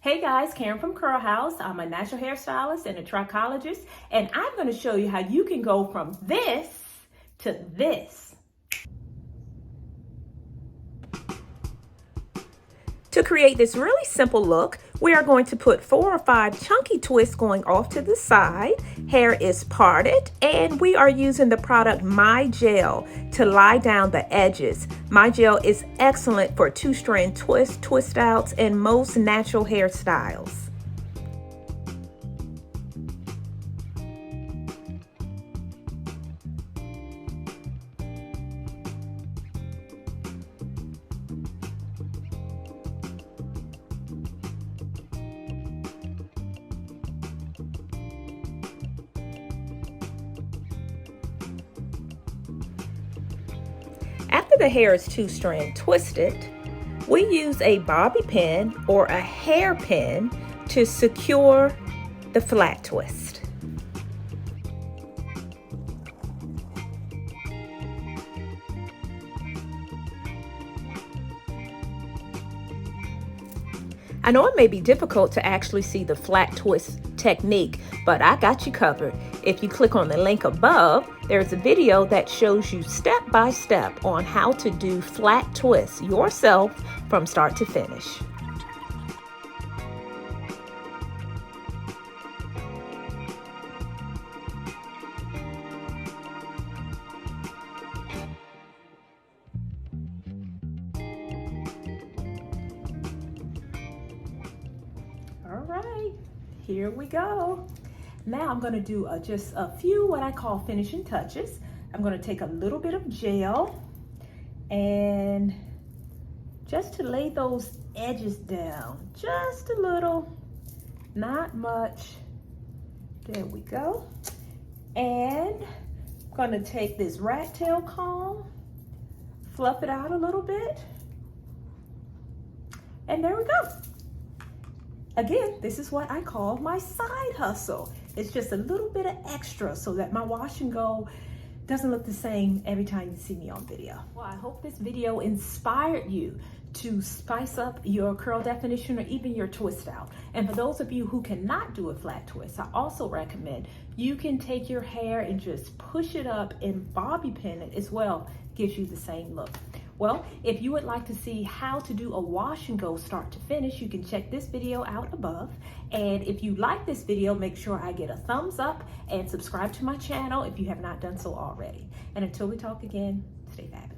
Hey guys, Karen from Curl House. I'm a natural hairstylist and a trichologist, and I'm going to show you how you can go from this to this. To create this really simple look, we are going to put 4 or 5 chunky twists going off to the side. Hair is parted, and we are using the product My Gel to lie down the edges. My Gel is excellent for 2-strand twists, twist outs, and most natural hairstyles. After the hair is 2-strand twisted, we use a bobby pin or a hairpin to secure the flat twist. I know it may be difficult to actually see the flat twist technique, but I got you covered. If you click on the link above, there's a video that shows you step by step on how to do flat twists yourself from start to finish. All right, here we go. Now I'm going to do just a few what I call finishing touches. I'm going to take a little bit of gel and just to lay those edges down, just a little, not much. There we go. And I'm going to take this rat tail comb, fluff it out a little bit, and there we go. Again, this is what I call my side hustle. It's just a little bit of extra so that my wash and go doesn't look the same every time you see me on video. Well, I hope this video inspired you to spice up your curl definition or even your twist out. And for those of you who cannot do a flat twist, I also recommend you can take your hair and just push it up and bobby pin it as well. Gives you the same look. Well, if you would like to see how to do a wash and go start to finish, you can check this video out above. And if you like this video, make sure I get a thumbs up and subscribe to my channel if you have not done so already. And until we talk again, stay fabulous.